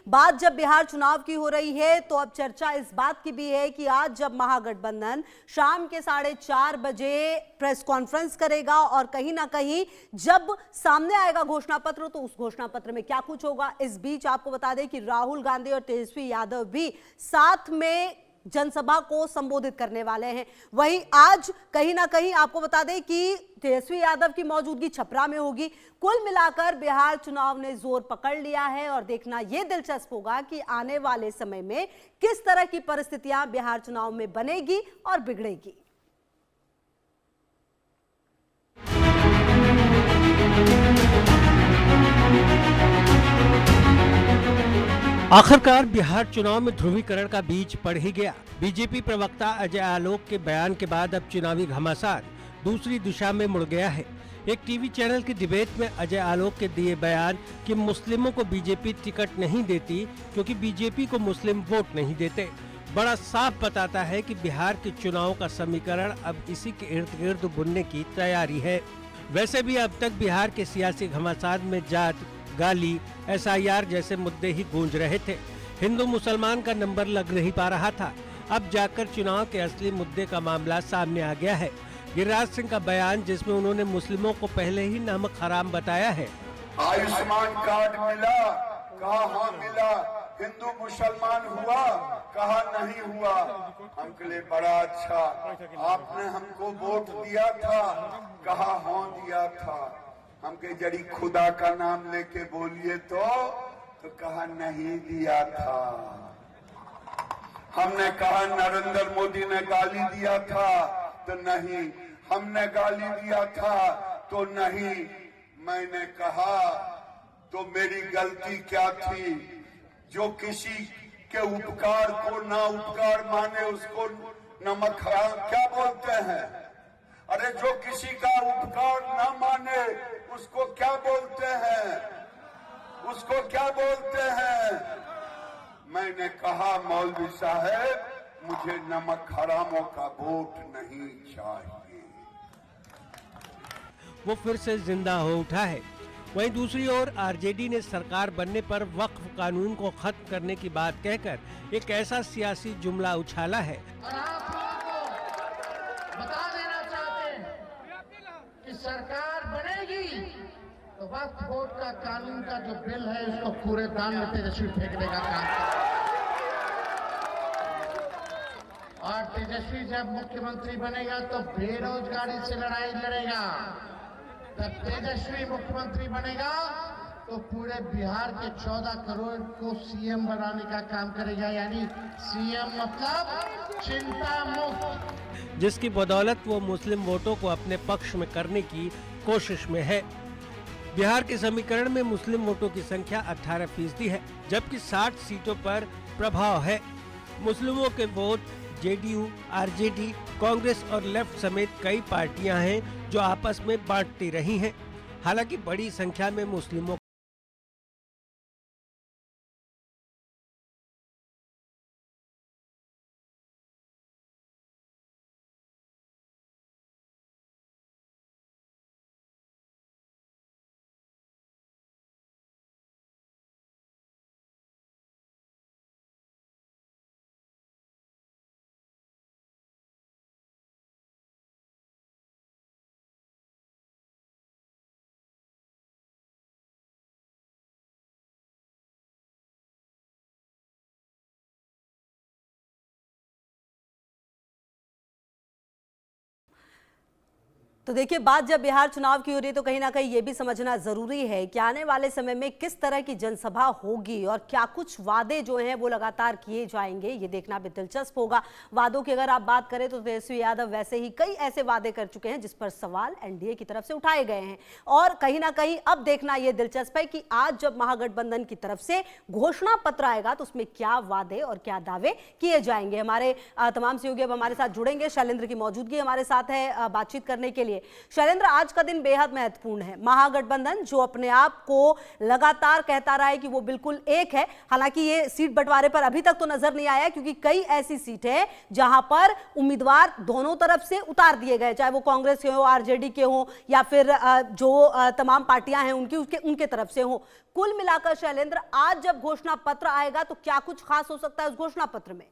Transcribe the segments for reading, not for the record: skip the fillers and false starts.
बात जब बिहार चुनाव की हो रही है तो अब चर्चा इस बात की भी है कि आज जब महागठबंधन शाम के 4:30 बजे प्रेस कॉन्फ्रेंस करेगा और कहीं ना कहीं जब सामने आएगा घोषणा पत्र तो उस घोषणा पत्र में क्या कुछ होगा। इस बीच आपको बता दें कि राहुल गांधी और तेजस्वी यादव भी साथ में जनसभा को संबोधित करने वाले हैं। वहीं आज कहीं ना कहीं आपको बता दें कि तेजस्वी यादव की मौजूदगी छपरा में होगी। कुल मिलाकर बिहार चुनाव ने जोर पकड़ लिया है और देखना यह दिलचस्प होगा कि आने वाले समय में किस तरह की परिस्थितियां बिहार चुनाव में बनेगी और बिगड़ेगी। आखिरकार बिहार चुनाव में ध्रुवीकरण का बीज पड़ ही गया। बीजेपी प्रवक्ता अजय आलोक के बयान के बाद अब चुनावी घमासान दूसरी दिशा में मुड़ गया है। एक टीवी चैनल की डिबेट में अजय आलोक के दिए बयान कि मुस्लिमों को बीजेपी टिकट नहीं देती क्योंकि बीजेपी को मुस्लिम वोट नहीं देते, बड़ा साफ बताता है कि बिहार के चुनाव का समीकरण अब इसी के इर्द गिर्द बुनने की तैयारी है। वैसे भी अब तक बिहार के सियासी घमासान में जात, गाली, SIR जैसे मुद्दे ही गूंज रहे थे। हिंदू मुसलमान का नंबर लग नहीं पा रहा था। अब जाकर चुनाव के असली मुद्दे का मामला सामने आ गया है। गिरिराज सिंह का बयान जिसमें उन्होंने मुस्लिमों को पहले ही नमक हराम बताया है। आयुष्मान कार्ड मिला, कहा हाँ मिला। हिंदू मुसलमान हुआ, कहा नहीं हुआ। हमके बड़ा अच्छा, आपने हमको वोट दिया था, कहा हाँ दिया था। हमके जड़ी खुदा का नाम लेके बोलिए तो कहा नहीं दिया था। हमने कहा नरेंद्र मोदी ने गाली दिया था तो नहीं, हमने गाली दिया था तो नहीं। मैंने कहा तो मेरी गलती क्या थी? जो किसी के उपकार को ना उपकार माने उसको नमक हराम क्या बोलते हैं? अरे जो किसी का उपकार ना माने उसको क्या बोलते हैं? उसको क्या बोलते हैं? मैंने कहा मौलवी साहब मुझे नमक हरामों का वोट नहीं चाहिए। वो फिर से जिंदा हो उठा है। वहीं दूसरी ओर RJD ने सरकार बनने पर वक्फ कानून को खत्म करने की बात कहकर एक ऐसा सियासी जुमला उछाला है और आप लोगों को बता देना चाहते हैं कि सरकार बनेगी तो वक्फ बोर्ड का कानून का जो बिल है उसको पूरे दान में तेजस्वी फेंकने का काम करें। और तेजस्वी जब मुख्यमंत्री बनेगा तो बेरोजगारी से लड़ाई लड़ेगा। जब तेजस्वी मुख्यमंत्री बनेगा तो पूरे बिहार के 14 करोड़ को CM बनाने का काम करेगा, यानी CM मतलब चिंता मुक्त, जिसकी बदौलत वो मुस्लिम वोटों को अपने पक्ष में करने की कोशिश में है। बिहार के समीकरण में मुस्लिम वोटों की संख्या 18% है, जबकि 60 सीटों पर प्रभाव है। मुस्लिमों के वोट JDU, RJD, कांग्रेस और लेफ्ट समेत कई पार्टियां हैं जो आपस में बांटती रही हैं। हालांकि बड़ी संख्या में मुस्लिमों तो देखिए, बात जब बिहार चुनाव की हो रही है तो कहीं ना कहीं ये भी समझना जरूरी है कि आने वाले समय में किस तरह की जनसभा होगी और क्या कुछ वादे जो हैं वो लगातार किए जाएंगे, ये देखना भी दिलचस्प होगा। वादों की अगर आप बात करें तो तेजस्वी यादव वैसे ही कई ऐसे वादे कर चुके हैं जिस पर सवाल NDA की तरफ से उठाए गए हैं और कहीं ना कहीं अब देखना यह दिलचस्प है कि आज जब महागठबंधन की तरफ से घोषणा पत्र आएगा तो उसमें क्या वादे और क्या दावे किए जाएंगे। हमारे तमाम सहयोगी अब हमारे साथ जुड़ेंगे। शैलेंद्र की मौजूदगी हमारे साथ है बातचीत करने के लिए। लिए। शैलेंद्र, आज का दिन बेहद महत्वपूर्ण है। महागठबंधन जो अपने आप को लगातार कहता रहा है कि वो बिल्कुल एक है, हालांकि ये सीट बंटवारे पर अभी तक तो नजर नहीं आया, क्योंकि कई ऐसी सीटें हैं जहां पर उम्मीदवार दोनों तरफ से उतार दिए गए, चाहे वो कांग्रेस के हो, आरजेडी के हो, या फिर जो तमाम पार्टियां हैं उनके तरफ से हो। कुल मिलाकर शैलेंद्र, आज जब घोषणा पत्र आएगा तो क्या कुछ खास हो सकता है उस घोषणा पत्र में?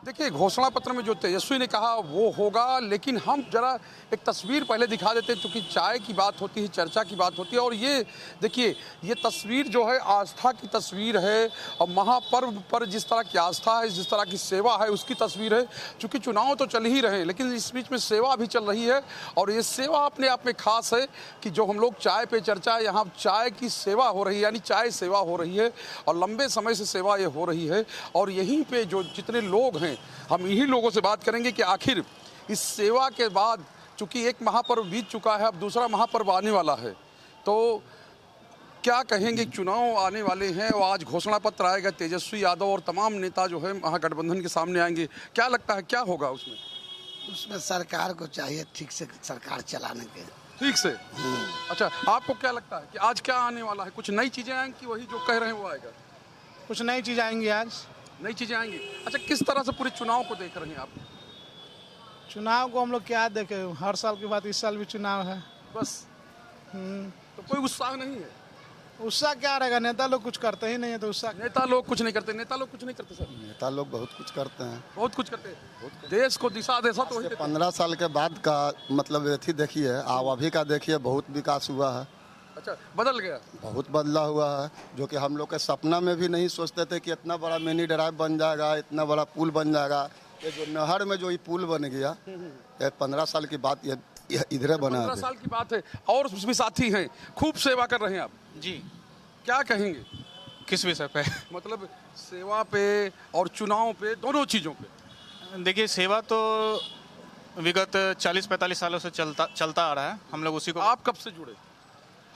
देखिए, घोषणा पत्र में जो तेजस्वी ने कहा वो होगा, लेकिन हम जरा एक तस्वीर पहले दिखा देते हैं, क्योंकि चाय की बात होती है, चर्चा की बात होती है। और ये देखिए, ये तस्वीर जो है आस्था की तस्वीर है, और महापर्व पर जिस तरह की आस्था है, जिस तरह की सेवा है, उसकी तस्वीर है। चूँकि चुनाव तो चल ही रहे हैं, लेकिन इस बीच में सेवा भी चल रही है, और ये सेवा अपने आप में खास है कि जो हम लोग चाय पे चर्चा, यहाँ चाय की सेवा हो रही है, यानी चाय सेवा हो रही है, और लंबे समय से सेवा ये हो रही है। और यहीं पे जो जितने लोग हैं, हम यही लोगों से बात करेंगे कि आखिर इस सेवा के बाद, चूंकि एक महापर्व बीत चुका है, अब दूसरा महापर्व आने वाला है, तो क्या कहेंगे? चुनाव आने वाले हैं और आज घोषणा पत्र आएगा, तेजस्वी यादव और तमाम नेता जो है महागठबंधन के सामने आएंगे। क्या लगता है क्या होगा उसमें? उसमें सरकार को चाहिए ठीक से सरकार चलाने के। ठीक से? अच्छा, आपको क्या लगता है कि आज क्या आने वाला है? कुछ नई चीजें आएंगी कि वही जो कह रहे हैं वो आएगा? कुछ नई चीज़ आएंगी आज। नई चीजें आएंगी। अच्छा, किस तरह से पूरे चुनाव को देख रहे हैं आप? चुनाव को हम लोग क्या देखे, हर साल के बाद इस साल भी चुनाव है। बस तो कोई उत्साह नहीं है? उत्साह क्या रहेगा, नेता लोग कुछ करते ही नहीं है तो उत्साह। नेता लोग कुछ नहीं करते? नेता लोग कुछ नहीं करते सर? नेता लोग बहुत कुछ करते हैं, बहुत कुछ करते हैं। देश को दिशा देशा तो वही देते हैं। 15 साल के बाद का मतलब अथी देखिए, आप अभी का देखिए, बहुत विकास हुआ है, अच्छा, बदल गया। बहुत बदला हुआ है, जो कि हम लोग के सपना में भी नहीं सोचते थे कि इतना बड़ा मिनी ड्राइव बन जाएगा, इतना बड़ा पुल बन जाएगा। ये जो नहर में जो ये पुल बन गया, ये 15 साल की बात, ये इधरे बना है। 15 साल की बात है, और भी साथी हैं, खूब सेवा कर रहे हैं आप जी। क्या कहेंगे किस विषय पे? मतलब सेवा पे और चुनाव पे, दोनों चीजों पे। देखिए, सेवा तो विगत 40-45 सालों से चलता आ रहा है। हम लोग उसी को। आप कब से जुड़े?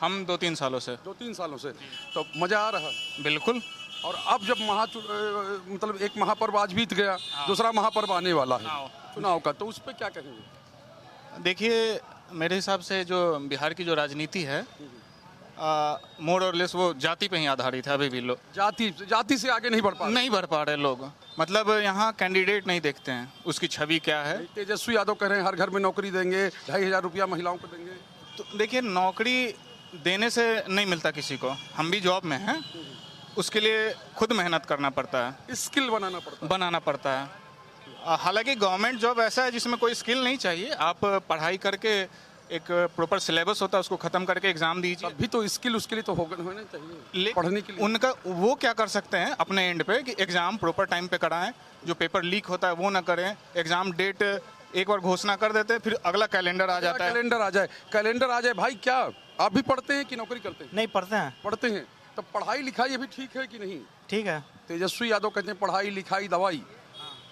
हम 2-3 सालों से। 2-3 सालों से। तो मजा आ रहा? बिल्कुल। और अब जब मतलब एक महापर्व आज बीत गया, दूसरा महापर्व आने वाला है चुनाव का, तो उस पर क्या कहेंगे? देखिए, मेरे हिसाब से जो बिहार की जो राजनीति है, मोर और लेस वो जाति पे ही आधारित है। अभी भी लोग जाति से आगे नहीं बढ़ पा रहे लोग। मतलब यहाँ कैंडिडेट नहीं देखते हैं, उसकी छवि क्या है। तेजस्वी यादव कह रहे हैं हर घर में नौकरी देंगे, 2,500 रुपया महिलाओं को देंगे। तो देखिए, नौकरी देने से नहीं मिलता किसी को। हम भी जॉब में हैं, उसके लिए खुद मेहनत करना पड़ता है, स्किल बनाना पड़ता है। हालांकि गवर्नमेंट जॉब ऐसा है जिसमें कोई स्किल नहीं चाहिए। आप पढ़ाई करके, एक प्रॉपर सिलेबस होता है, उसको खत्म करके एग्जाम दीजिए। अभी तो स्किल उसके लिए तो होना चाहिए पढ़ने के लिए। उनका वो क्या कर सकते हैं अपने एंड पे कि एग्जाम प्रॉपर टाइम पे कराएं, जो पेपर लीक होता है वो ना करें। एग्जाम डेट एक बार घोषणा कर देते हैं, फिर अगला कैलेंडर आ जाता है। कैलेंडर आ जाए। भाई, क्या आप भी पढ़ते हैं कि नौकरी करते हैं? नहीं, पढ़ते हैं। तो पढ़ाई लिखाई अभी ठीक है कि नहीं? ठीक है। तेजस्वी यादव कहते हैं पढ़ाई लिखाई दवाई,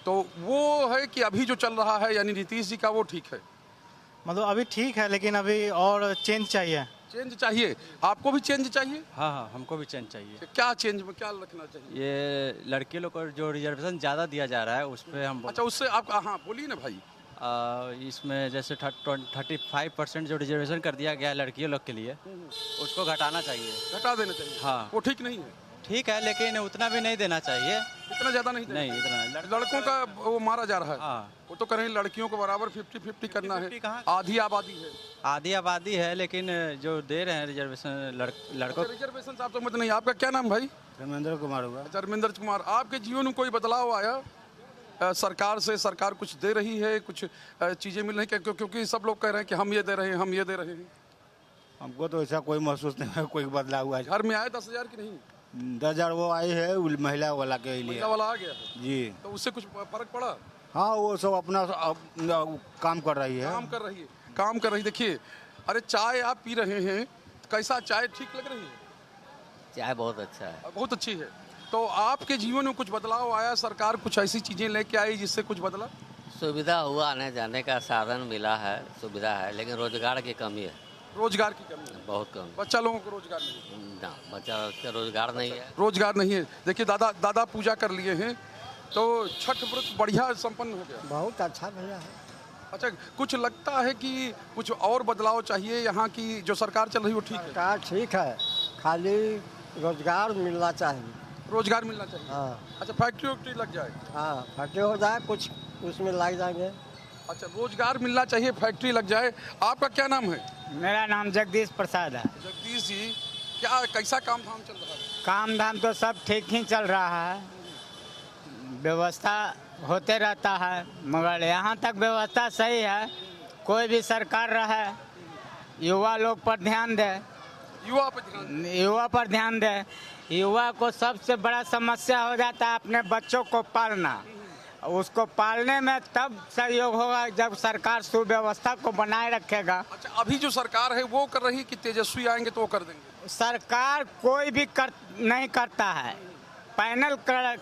तो वो है कि अभी जो चल रहा है यानी नीतीश जी का, वो ठीक है? मतलब अभी ठीक है, लेकिन अभी और चेंज चाहिए। चेंज चाहिए? आपको भी चेंज चाहिए? हाँ, हमको भी चेंज चाहिए। क्या चेंज में क्या रखना चाहिए? ये लड़के लोग को जो रिजर्वेशन ज़्यादा दिया जा रहा है उस पर हम। अच्छा, उससे आप हाँ बोलिए ना भाई। इसमें जैसे 35% जो रिजर्वेशन कर दिया गया है लड़कियों लोग के लिए, उसको घटाना चाहिए। घटा देना चाहिए? हाँ। वो ठीक नहीं है? ठीक है, लेकिन उतना भी नहीं देना चाहिए। इतना ज़्यादा नहीं नहीं, इतना नहीं। लड़कों का वो मारा जा रहा है। हाँ। वो तो कह रहे हैं लड़कियों को बराबर 50-50 करना है। आधी आबादी है। आधी आबादी है, लेकिन जो दे रहे हैं रिजर्वेशन लड़कों। रिजर्वेशन साहब तो मत नहीं। आपका क्या नाम भाई? धर्मेंद्र कुमार हुआ। धर्मेंद्र कुमार। आपके जीवन में कोई बदलाव आया सरकार से? सरकार कुछ दे रही है, कुछ चीज़ें मिल रही हैं? क्योंकि सब लोग कह रहे हैं कि हम ये दे रहे हैं, हम ये दे रहे हैं। हमको तो ऐसा कोई महसूस नहीं है, कोई बदलाव हुआ। घर में आए 10,000 की नहीं? 10,000 वो आई है महिला वाला के लिए। महिला वाला आ गया जी। तो उससे कुछ फर्क पड़ा? हाँ, वो सब अपना काम कर रही है। काम कर रही। देखिए, अरे चाय आप पी रहे हैं, कैसा चाय ठीक लग रही है? चाय बहुत अच्छा है। बहुत अच्छी है। तो आपके जीवन में कुछ बदलाव आया? सरकार कुछ ऐसी चीजें लेके आई जिससे कुछ बदला? सुविधा हुआ, आने जाने का साधन मिला है, सुविधा है, लेकिन रोजगार की कमी है। रोजगार की कमी है? बहुत कम। बच्चा लोगों को रोजगार नहीं? ना, बच्चा का रोजगार नहीं है। रोजगार नहीं है। देखिए, दादा पूजा कर लिए हैं, तो छठ व्रत बढ़िया संपन्न हो गया? बहुत अच्छा भैया है। अच्छा, कुछ लगता है कि कुछ और बदलाव चाहिए? यहाँ की जो सरकार चल रही है वो ठीक है? सरकार ठीक है, खाली रोजगार मिलना चाहिए। रोजगार मिलना चाहिए। हाँ अच्छा, फैक्ट्री वैक्ट्री लग जाए? हाँ, फटे हो जाए कुछ उसमें लग जाएंगे। अच्छा, रोजगार मिलना चाहिए, फैक्ट्री लग जाए। आपका क्या नाम है? मेरा नाम जगदीश प्रसाद है। जगदीश जी, क्या कैसा काम धाम चल रहा है? काम धाम तो सब ठीक ही चल रहा है, व्यवस्था होते रहता है, मगर यहाँ तक व्यवस्था सही है। कोई भी सरकार रहे, युवा लोग पर ध्यान दे, युवा पर ध्यान दे। युवा को सबसे बड़ा समस्या हो जाता है अपने बच्चों को पालना। उसको पालने में तब सहयोग होगा जब सरकार सुव्यवस्था को बनाए रखेगा। अच्छा, अभी जो सरकार है वो कर रही है कि तेजस्वी आएंगे तो वो कर देंगे? सरकार कोई भी नहीं करता है, पैनल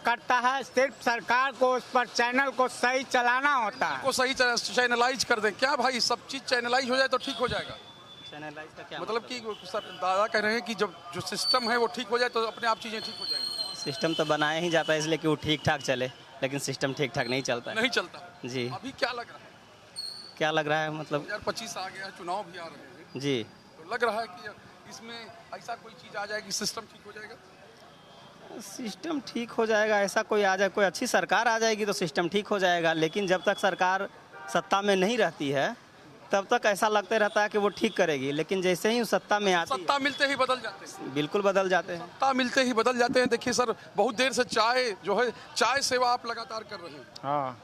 करता है। सिर्फ सरकार को उस पर चैनल को सही चलाना होता है। को सही चैनलाइज कर दें क्या भाई? सब चीज चैनलाइज हो जाए तो ठीक हो जाएगा? चैनलाइज का क्या मतलब कि सर दादा कह रहे हैं कि जब जो सिस्टम है वो ठीक हो जाए तो अपने आप चीजें ठीक हो जाएंगी। सिस्टम तो बनाया ही जाता है इसलिए कि वो ठीक ठाक चले, लेकिन सिस्टम ठीक ठाक नहीं चलता है। नहीं चलता जी। अभी क्या लग रहा है? क्या लग रहा है मतलब? 2025 आ गया, चुनाव भी आ रहे हैं जी, तो लग रहा है कि इसमें ऐसा कोई चीज आ जाएगी, सिस्टम ठीक हो जाएगा? सिस्टम ठीक हो जाएगा, ऐसा कोई आ जाए, कोई अच्छी सरकार आ जाएगी तो सिस्टम ठीक हो जाएगा। लेकिन जब तक सरकार सत्ता में नहीं रहती है तब तक ऐसा लगते रहता है कि वो ठीक करेगी, लेकिन जैसे ही सत्ता में आती है, सत्ता मिलते ही बदल जाते हैं। बिल्कुल बदल जाते हैं। सत्ता मिलते ही बदल जाते हैं। देखिए सर, बहुत देर से चाय जो है, चाय सेवा आप लगातार कर रहे हैं। हाँ।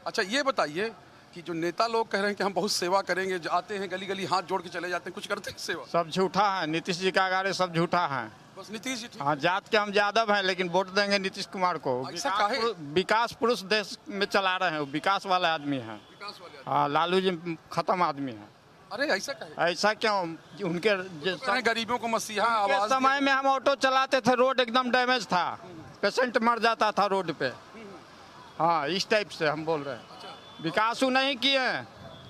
अच्छा, ये बताइए कि जो नेता लोग कह रहे हैं कि हम बहुत सेवा करेंगे, आते हैं गली गली हाथ जोड़ के चले जाते हैं, कुछ करते हैं सेवा? सब झूठा है, नीतीश जी का गाड़ी सब झूठा है। बस नीतीश जी ठीक? हाँ, जात के हम यादव हैं लेकिन वोट देंगे नीतीश कुमार को। ऐसा काहे? विकास पुरुष देश में चला रहे हैं, विकास वाले आदमी हैं। विकास वाले? हाँ, लालू जी खत्म आदमी है। अरे ऐसा कहे? ऐसा क्यों? उनके गरीबों को मसीहा आवाज समय में हम ऑटो चलाते थे, रोड एकदम डैमेज था, पेशेंट मर जाता था रोड पे। हाँ, इस टाइप से हम बोल रहे हैं। विकास नहीं किए,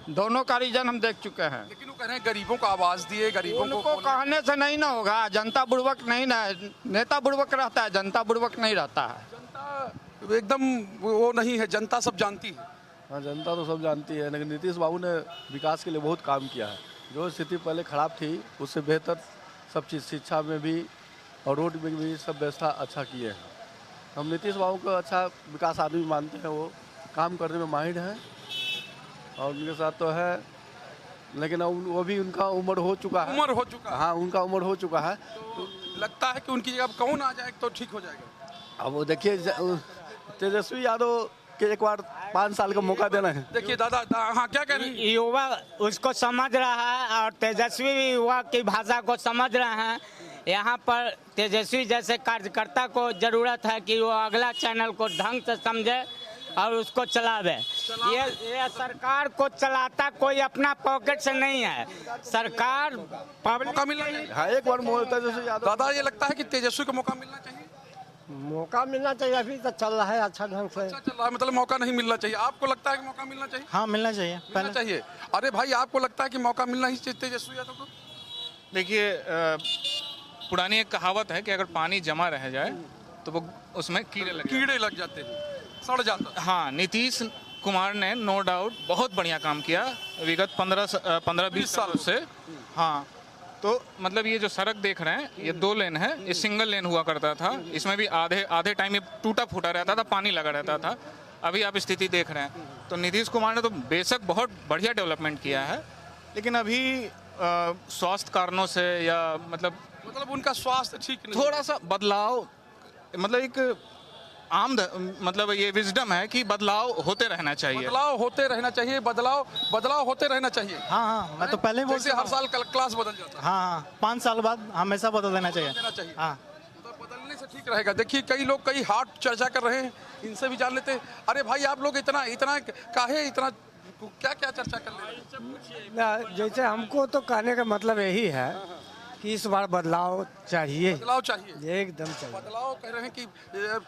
दोनों का रीजन हम देख चुके हैं। लेकिन वो कह रहे हैं गरीबों को आवाज दिए, गरीबों को कहने से नहीं ना होगा। जनता बुड़बक नहीं ना, नेता बुड़बक रहता है, जनता बुड़बक नहीं रहता है। जनता एकदम वो नहीं है, जनता सब जानती है। हाँ, जनता तो सब जानती है, लेकिन नीतीश बाबू ने विकास के लिए बहुत काम किया है। जो स्थिति पहले खराब थी उससे बेहतर सब चीज़, शिक्षा में भी और रोड में भी सब व्यवस्था अच्छा किए हैं। हम नीतीश बाबू को अच्छा विकास आदमी मानते हैं, वो काम करने में माहिर हैं और उनके साथ तो है, लेकिन वो भी उनका उम्र हो चुका है। उम्र हो चुका है? हाँ, उनका उम्र हो चुका है। तो लगता है कि उनकी जगह कौन आ जाए तो ठीक हो जाएगा? अब वो देखिए, तेजस्वी यादव के एक बार 5 साल का मौका देना है। देखिए दादा, हाँ क्या कह रहे हैं? युवा उसको समझ रहा है और तेजस्वी भी युवा की भाषा को समझ रहे हैं। यहाँ पर तेजस्वी जैसे कार्यकर्ता को जरूरत है कि वो अगला चैनल को ढंग से समझे और उसको चलावे। ये सरकार को चलाता कोई अपना पॉकेट से नहीं है, सरकार पब्लिक मौका मिलना चाहिए। हाँ, एक बार तेजस्वी यादव। दादा, ये लगता है कि तेजस्वी को मौका मिलना चाहिए? मौका मिलना चाहिए, अभी तो चल रहा है अच्छा ढंग से। अच्छा चल रहा है, मतलब मौका नहीं मिलना चाहिए। आपको लगता है कि मौका मिलना चाहिए? हाँ, मिलना चाहिए, मिलना चाहिए। अरे भाई, आपको लगता है कि मौका मिलना ही चाहिए तेजस्वी यादव को? देखिए, पुरानी एक कहावत है कि अगर पानी जमा रह जाए तो वो उसमें कीड़े लग जाते हैं, सड़ जाता है। हाँ, नीतीश कुमार ने नो डाउट बहुत बढ़िया काम किया विगत 15-20 सालों से। हाँ, तो मतलब ये जो सड़क देख रहे हैं, ये 2 लेन है, ये सिंगल लेन हुआ करता था। इसमें भी आधे टाइम ये टूटा फूटा रहता था, पानी लगा रहता था। अभी आप स्थिति देख रहे हैं। तो नीतीश कुमार ने तो बेशक बहुत बढ़िया डेवलपमेंट किया है, लेकिन अभी स्वास्थ्य कारणों से या मतलब उनका स्वास्थ्य ठीक नहीं, थोड़ा सा बदलाव, मतलब एक आम मतलब ये विजडम है कि बदलाव होते रहना चाहिए। बदलाव होते रहना चाहिए। बदलाव होते रहना चाहिए। हाँ, मैं तो पहले ही जैसे हर साल क्लास बदल जाता है। हाँ, 5 साल बाद हमेशा बदल देना चाहिए। हाँ, तो बदलने से ठीक रहेगा। देखिए, कई लोग कई हार्ट चर्चा कर रहे हैं, इनसे भी जान लेते हैं। अरे भाई, आप लोग इतना काहे इतना क्या चर्चा कर रहे हैं? जैसे हमको तो कहने का मतलब यही है कि इस बार बदलाव चाहिए। बदलाव चाहिए, एकदम चाहिए। बदलाव कह रहे हैं कि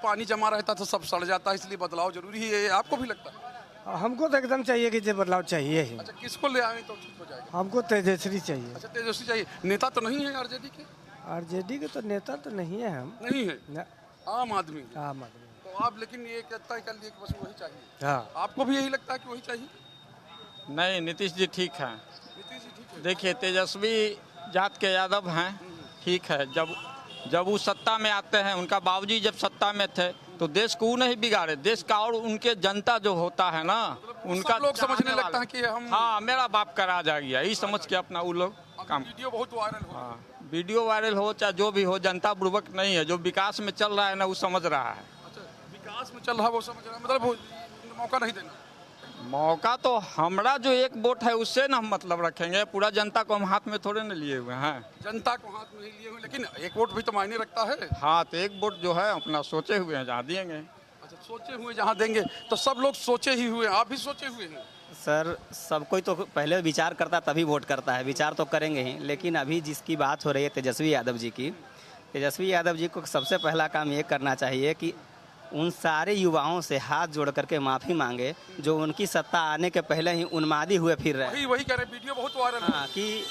पानी जमा रहता तो सब सड़ जाता है, इसलिए बदलाव जरूरी है। आपको भी लगता है? हमको तो एकदम चाहिए कि बदलाव चाहिए ही। अच्छा, किसको ले आए तो ठीक हो जाएगा? हमको तेजस्वी चाहिए। अच्छा, तेजस्वी चाहिए। नेता तो नहीं है आरजेडी के? आरजेडी के तो नेता तो नहीं है हम। नहीं है, आम आदमी। आम आदमी। तो तो आप लेकिन ये तय कर लिए कि बस वही चाहिए। हाँ। आपको भी यही लगता है कि वही चाहिए? नहीं, नीतीश जी ठीक है। नीतीश जी ठीक है। देखिए, तेजस्वी जात के यादव हैं, ठीक है। जब वो सत्ता में आते हैं, उनका बाबूजी जब सत्ता में थे तो देश को वो नहीं बिगाड़े, देश का और उनके जनता जो होता है ना, उनका लोग समझने लगता है कि हम हाँ मेरा बाप का राज आ गया, यही समझ के अपना वो लोग काम। वीडियो बहुत वायरल हो। हाँ, वीडियो वायरल हो चाहे जो भी हो, जनता बुर्बक नहीं है। जो विकास में चल रहा है ना, वो समझ रहा है। अच्छा, विकास में चल रहा है वो समझ रहा है, मतलब वो मौका नहीं देना। मौका तो हमरा जो एक वोट है उससे ना हम मतलब रखेंगे, पूरा जनता को हम हाथ में थोड़े न लिए हुए हैं। जनता को हाथ में ही लिए हुए, लेकिन एक वोट भी तो मायने रखता है। हाँ, तो एक वोट जो है अपना सोचे हुए हैं, जहाँ देंगे। अच्छा, सोचे हुए जहाँ देंगे, तो सब लोग सोचे ही हुए हैं, आप भी सोचे हुए हैं? सर, सब कोई तो पहले विचार करता तभी वोट करता है, विचार तो करेंगे ही। लेकिन अभी जिसकी बात हो रही है तेजस्वी यादव जी की, तेजस्वी यादव जी को सबसे पहला काम ये करना चाहिए कि उन सारे युवाओं से हाथ जोड़ करके माफ़ी मांगे जो उनकी सत्ता आने के पहले ही उन्मादी हुए फिर रहे। वही कह रहे, वीडियो बहुत वायरल है। हाँ, कि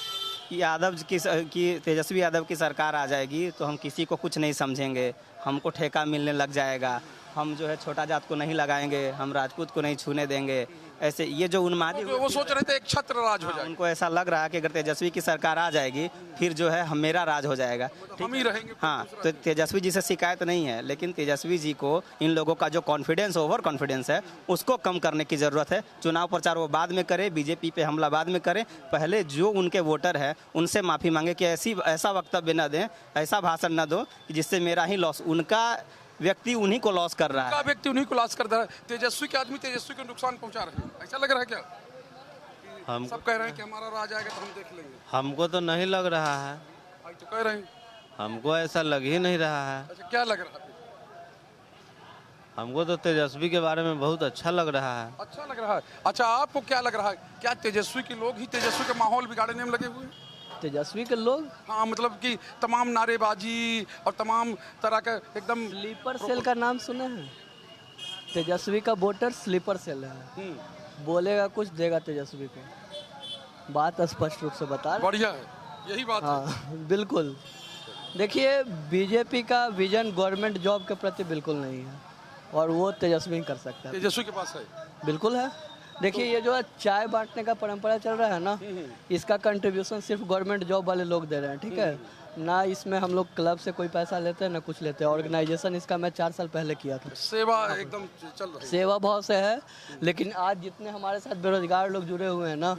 यादव की तेजस्वी यादव की सरकार आ जाएगी तो हम किसी को कुछ नहीं समझेंगे, हमको ठेका मिलने लग जाएगा, हम जो है छोटा जात को नहीं लगाएंगे, हम राजपूत को नहीं छूने देंगे। ऐसे ये जो उन्मादी वो सोच रहे थे एक छत्र राज हो जाएगा। उनको ऐसा लग रहा है कि अगर तेजस्वी की सरकार आ जाएगी फिर जो है हम मेरा राज हो जाएगा, हम ही रहेंगे। हाँ, तो तेजस्वी जी से शिकायत नहीं है, लेकिन तेजस्वी जी को इन लोगों का जो कॉन्फिडेंस, ओवर कॉन्फिडेंस है, उसको कम करने की ज़रूरत है। चुनाव प्रचार वो बाद में करे, बीजेपी पे हमला बाद में करे, पहले जो उनके वोटर है उनसे माफ़ी मांगे कि ऐसा वक्तव्य न दें, ऐसा भाषण न दो कि जिससे मेरा ही लॉस, उनका व्यक्ति उन्हीं को लॉस कर रहा है। व्यक्ति उन्हीं को लॉस कर रहा है। तेजस्वी के आदमी तेजस्वी को नुकसान पहुंचा रहे हैं, ऐसा लग रहा है क्या? हम सब कह रहे हैं कि हमारा राज आएगा तो हम देख लेंगे। हमको तो नहीं लग रहा है। आज तो कह रहे हैं। हमको ऐसा लग ही नहीं रहा है। अच्छा, क्या लग रहा है? हमको तो तेजस्वी के बारे में बहुत अच्छा लग रहा है। अच्छा लग रहा है। अच्छा, आपको क्या लग रहा है? क्या तेजस्वी के लोग ही तेजस्वी के माहौल बिगाड़ने में लगे हुए हैं? तेजस्वी के लोग, हाँ, मतलब कि तमाम नारेबाजी और तमाम तरह का एकदम स्लीपर सेल का नाम सुने हैं? तेजस्वी का वोटर स्लीपर सेल है, बोलेगा कुछ देगा तेजस्वी को, बात स्पष्ट रूप से बता रहे। बढ़िया है, यही बात हाँ है। बिल्कुल। देखिए, बीजेपी का विजन गवर्नमेंट जॉब के प्रति बिल्कुल नहीं है और वो तेजस्वी कर सकता है। तेजस्वी के पास है, बिल्कुल है। देखिए, ये जो है चाय बांटने का परंपरा चल रहा है ना, इसका कंट्रीब्यूशन सिर्फ गवर्नमेंट जॉब वाले लोग दे रहे हैं, ठीक है ना। इसमें हम लोग क्लब से कोई पैसा लेते हैं ना कुछ लेते हैं। ऑर्गेनाइजेशन इसका मैं 4 साल पहले किया था। सेवा एकदम चल रही है, सेवा भाव से है। लेकिन आज जितने हमारे साथ बेरोजगार लोग जुड़े हुए हैं ना,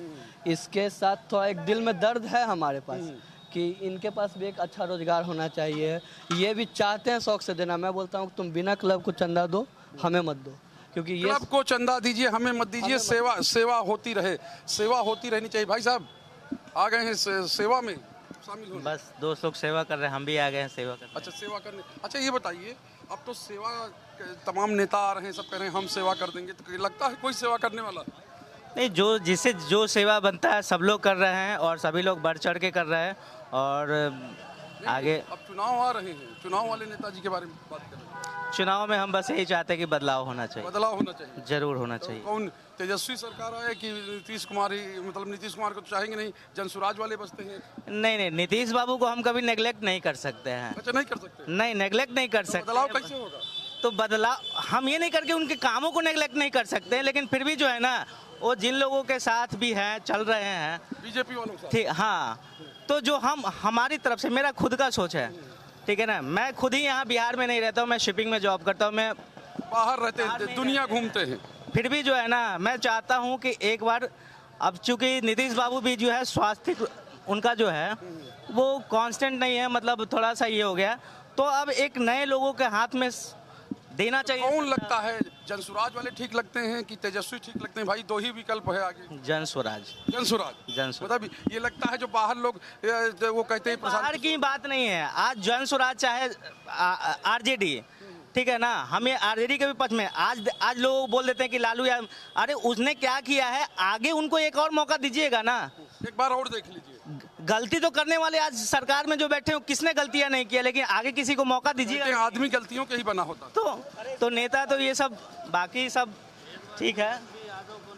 इसके साथ थोड़ा एक दिल में दर्द है हमारे पास कि इनके पास भी एक अच्छा रोजगार होना चाहिए। ये भी चाहते हैं शौक से देना। मैं बोलता हूँ तुम बिना क्लब को चंदा दो, हमें मत दो, क्योंकि ये क्लब को चंदा दीजिए, हमें मत दीजिए। सेवा होती रहे, सेवा होती रहनी चाहिए। भाई साहब आ गए हैं सेवा में शामिल होने। बस दोस्त लोग सेवा कर रहे हैं, हम भी आ गए हैं सेवा करने। अच्छा, सेवा करने। अच्छा, ये बताइए, अब तो सेवा तमाम नेता आ रहे हैं, सब कह रहे हैं हम सेवा कर देंगे, तो लगता है कोई सेवा करने वाला? नहीं, जिसे जो सेवा बनता है सब लोग कर रहे हैं और सभी लोग बढ़ चढ़ के कर रहे हैं। और आगे अब चुनाव आ रहे हैं, चुनाव वाले नेताजी के बारे में बात कर रहे हैं। चुनाव में हम बस यही चाहते हैं कि बदलाव होना चाहिए। बदलाव होना चाहिए, जरूर होना चाहिए। कौन तेजस्वी सरकार आए कि नीतीश कुमार ही? मतलब नीतीश कुमार को तो चाहेंगे नहीं, जनसुराज वाले बसते हैं। नहीं, नीतीश बाबू को हम कभी नेग्लेक्ट नहीं कर सकते हैं। अच्छा, नहीं कर सकते? नहीं, नेग्लेक्ट नहीं कर सकते। बदलाव कैसे होगा? तो बदलाव हम ये नहीं करके उनके कामों को नेग्लेक्ट नहीं कर सकते, लेकिन फिर भी जो है ना, वो जिन लोगों के साथ भी हैं, चल रहे हैं बीजेपी वालों के साथ, ठीक, हाँ, तो जो हमारी तरफ से, मेरा खुद का सोच है, ठीक है ना। मैं खुद ही यहाँ बिहार में नहीं रहता हूँ, मैं शिपिंग में जॉब करता हूँ, मैं बाहर रहते हैं, दुनिया घूमते हैं। फिर भी जो है ना, मैं चाहता हूँ कि एक बार, अब चूंकि नीतीश बाबू भी जो है स्वास्थ्य उनका जो है वो कांस्टेंट नहीं है, मतलब थोड़ा सा ये हो गया, तो अब एक नए लोगों के हाथ में देना चाहिए। कौन लगता है, जनसुराज वाले ठीक लगते हैं कि तेजस्वी ठीक लगते हैं? भाई दो ही विकल्प है आगे। जनसुराज। मतलब ये लगता है जो बाहर लोग वो कहते हैं बाहर की बात नहीं है। आज जनसुराज चाहे आरजेडी, ठीक है ना, हम ये आरजेडी के भी पक्ष में। आज लोग बोल देते हैं कि लालू यादव, अरे उसने क्या किया है, आगे उनको एक और मौका दीजिएगा ना, एक बार और देख लीजिए। गलती तो करने वाले आज सरकार में जो बैठे हो, किसने गलतियां नहीं किया, लेकिन आगे किसी को मौका दीजिएगा। आदमी गलतियों के ही बना होता तो नेता तो ये सब, बाकी सब ठीक है।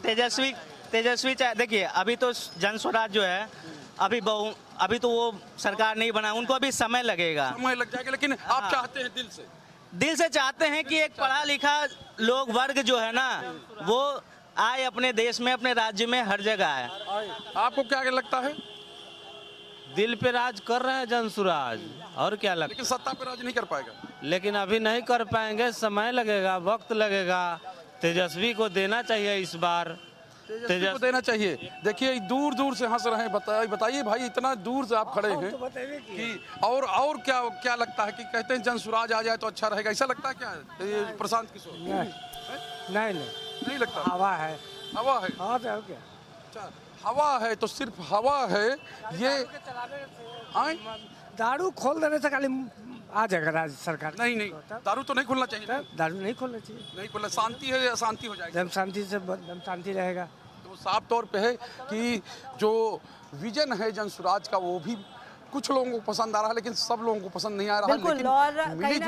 तेजस्वी चाहे, देखिए अभी तो जनसुराज जो है, अभी तो वो सरकार नहीं बना, उनको अभी समय लगेगा। समय लग जाएगा, लेकिन आप चाहते हैं दिल से? दिल से चाहते हैं कि एक पढ़ा लिखा लोग वर्ग जो है ना वो आए अपने देश में, अपने राज्य में, हर जगह आए। आपको क्या लगता है? दिल पे राज कर रहे हैं जनसुराज, और क्या लगता है? लेकिन सत्ता पे राज नहीं कर पाएगा। लेकिन अभी नहीं कर पाएंगे, समय लगेगा, वक्त लगेगा। तेजस्वी को देना चाहिए इस बार, तेजस्वी को देना चाहिए। देखिए दूर दूर से हंस रहे हैं, बताइए भाई, इतना दूर से आप खड़े हैं कि और क्या लगता है कि कहते हैं जनसुराज आ जाए तो अच्छा रहेगा, ऐसा लगता है क्या ये प्रशांत किशोर? नहीं लगता। हवा है। हवा है। हाँ तो क्या? अच्छा, हवा है तो सिर्फ हवा है ये। दारू खोल देने से खाली आ जाएगा राज्य सरकार। नहीं दारू तो नहीं खोलना चाहिए। दारू नहीं खोलना चाहिए। नहीं खोलना, शांति है, अशांति हो जाएगी। जब शांति से एकदम शांति रहेगा। तो साफ तौर पे है कि जो विजन है जनसुराज का वो भी कुछ लोगों को पसंद आ रहा है, लेकिन सब लोगों को पसंद नहीं आ रहा है। बिल्कुल, और कहीं ना